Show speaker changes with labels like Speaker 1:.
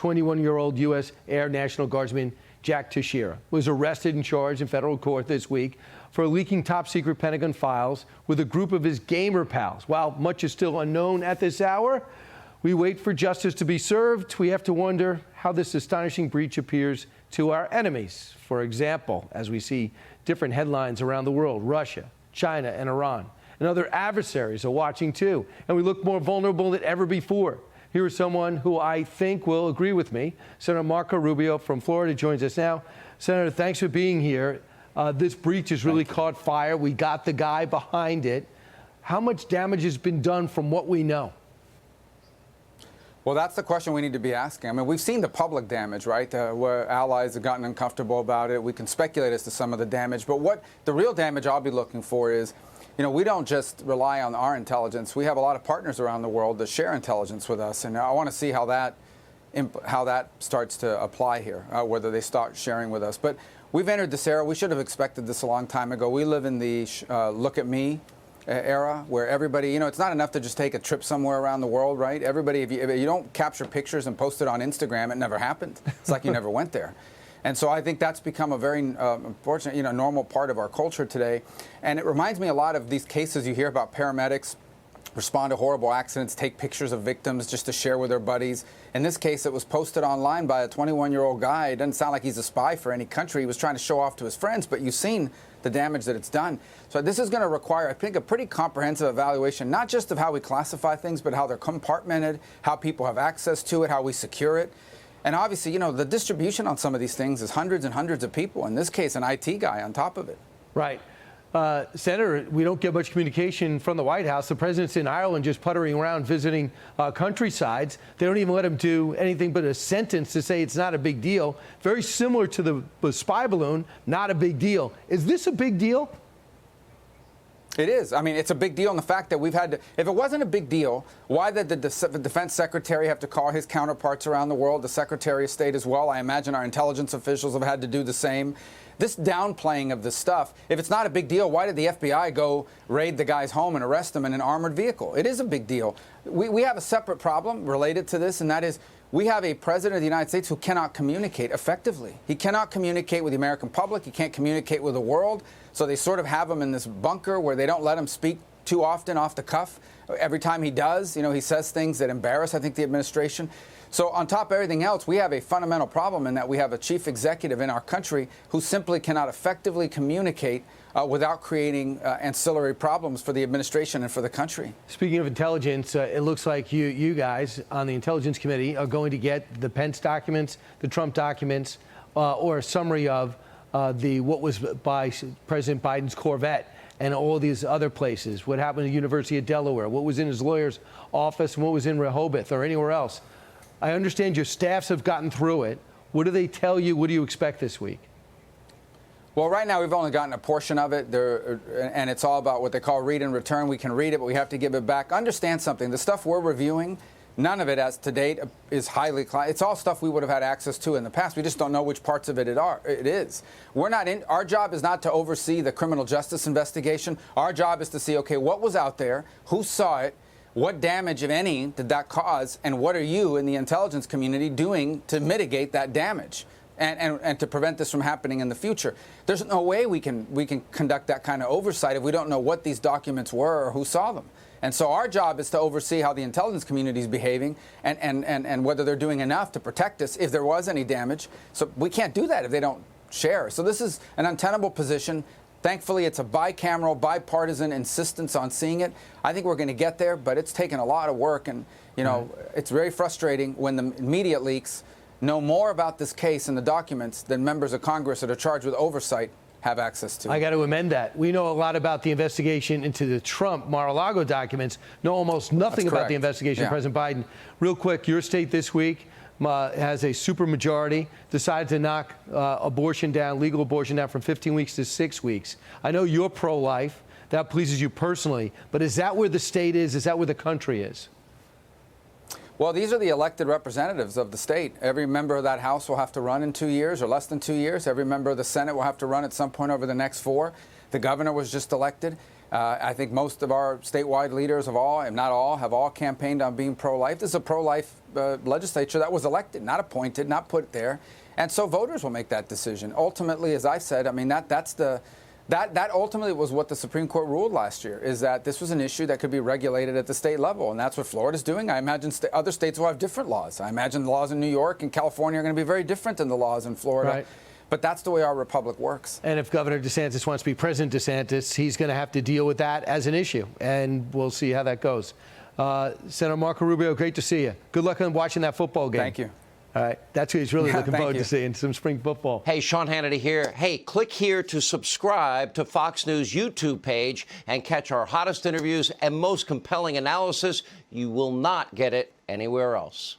Speaker 1: 21-year-old U.S. Air National Guardsman Jack Teixeira was arrested and charged in federal court this week for leaking top-secret Pentagon files with a group of his gamer pals. While much is still unknown at this hour, we wait for justice to be served. We have to wonder how this astonishing breach appears to our enemies. For example, as we see different headlines around the world, Russia, China, and Iran, and other adversaries are watching too, and we look more vulnerable than ever before. Here is someone who I think will agree with me. Senator Marco Rubio from Florida joins us now. Senator, thanks for being here. This breach has really caught fire. We got the guy behind it. How much damage has been done from what we know?
Speaker 2: Well, that's the question we need to be asking. I mean, we've seen the public damage, right, where allies have gotten uncomfortable about it. We can speculate as to some of the damage. But what the real damage I'll be looking for is, you know, we don't just rely on our intelligence. We have a lot of partners around the world that share intelligence with us. And I want to see how that starts to apply here, whether they start sharing with us. But we've entered this era. We should have expected this a long time ago. We live in the look at me era where everybody, you know, it's not enough to just take a trip somewhere around the world, right? Everybody, if you don't capture pictures and post it on Instagram, it never happened. It's like you never went there. And so I think that's become a very unfortunate, you know, normal part of our culture today. And it reminds me a lot of these cases you hear about paramedics respond to horrible accidents, take pictures of victims just to share with their buddies. In this case, it was posted online by a 21-year-old guy. It doesn't sound like he's a spy for any country. He was trying to show off to his friends, but you've seen the damage that it's done. So this is going to require, I think, a pretty comprehensive evaluation, not just of how we classify things, but how they're compartmented, how people have access to it, how we secure it. And obviously, you know, the distribution on some of these things is hundreds and hundreds of people. In this case, an IT guy on top of it.
Speaker 1: Right. Senator, we don't get much communication from the White House. The president's in Ireland just puttering around visiting countrysides. They don't even let him do anything but a sentence to say it's not a big deal. Very similar to the spy balloon, not a big deal. Is this a big deal?
Speaker 2: It is. I mean, it's a big deal in the fact that we've had to, if it wasn't a big deal, why did the defense secretary have to call his counterparts around the world, the secretary of state as well? I imagine our intelligence officials have had to do the same. This downplaying of this stuff, if it's not a big deal, why did the FBI go raid the guy's home and arrest him in an armored vehicle? It is a big deal. We have a separate problem related to this, and that is we have a president of the United States who cannot communicate effectively. He cannot communicate with the American public. He can't communicate with the world. So they sort of have him in this bunker where they don't let him speak too often off the cuff. Every time he does, you know, he says things that embarrass, I think, the administration. So on top of everything else, we have a fundamental problem in that we have a chief executive in our country who simply cannot effectively communicate without creating ancillary problems for the administration and for the country.
Speaker 1: Speaking of intelligence, it looks like you guys on the Intelligence Committee are going to get the Pence documents, the Trump documents, or a summary of what was by President Biden's Corvette and all these other places. What happened at the University of Delaware, what was in his lawyer's office, and what was in Rehoboth or anywhere else. I understand your staffs have gotten through it. What do they tell you? What do you expect this week?
Speaker 2: Well, right now we've only gotten a portion of it, and it's all about what they call read and return. We can read it, but we have to give it back. Understand something. The stuff we're reviewing, none of it as to date is highly classified. It's all stuff we would have had access to in the past. We just don't know which parts of it is. We're not in. Our job is not to oversee the criminal justice investigation. Our job is to see, okay, what was out there, who saw it, what damage, if any, did that cause, and what are you in the intelligence community doing to mitigate that damage and to prevent this from happening in the future? There's no way we can conduct that kind of oversight if we don't know what these documents were or who saw them. And so our job is to oversee how the intelligence community is behaving and whether they're doing enough to protect us if there was any damage. So we can't do that if they don't share. So this is an untenable position. Thankfully, it's a bicameral, bipartisan insistence on seeing it. I think we're going to get there, but it's taken a lot of work. And, you know, it's very frustrating when the media leaks know more about this case and the documents than members of Congress that are charged with oversight have access to.
Speaker 1: I got to amend that. We know a lot about the investigation into the Trump Mar-a-Lago documents, know almost nothing about the investigation of President Biden. Real quick, your state this week has a supermajority, decided to knock abortion down, legal abortion down from 15 weeks to 6 weeks. I know you're pro-life. That pleases you personally. But is that where the state is? Is that where the country is?
Speaker 2: Well, these are the elected representatives of the state. Every member of that House will have to run in 2 years or less than 2 years. Every member of the Senate will have to run at some point over the next 4. The governor was just elected. I think most of our statewide leaders of all, if not all, have all campaigned on being pro-life. This is a pro-life legislature that was elected, not appointed, not put there. And so voters will make that decision. Ultimately, as I said, I mean, that ultimately was what the Supreme Court ruled last year, is that this was an issue that could be regulated at the state level. And that's what Florida's doing. I imagine other states will have different laws. I imagine the laws in New York and California are going to be very different than the laws in Florida.
Speaker 1: Right.
Speaker 2: But that's the way our republic works.
Speaker 1: And if Governor DeSantis wants to be President DeSantis, he's going to have to deal with that as an issue. And we'll see how that goes. Senator Marco Rubio, great to see you. Good luck on watching that football game.
Speaker 2: Thank you.
Speaker 1: All right. That's who he's really looking forward to seeing, some spring football.
Speaker 3: Hey, Sean Hannity here. Hey, click here to subscribe to Fox News YouTube page and catch our hottest interviews and most compelling analysis. You will not get it anywhere else.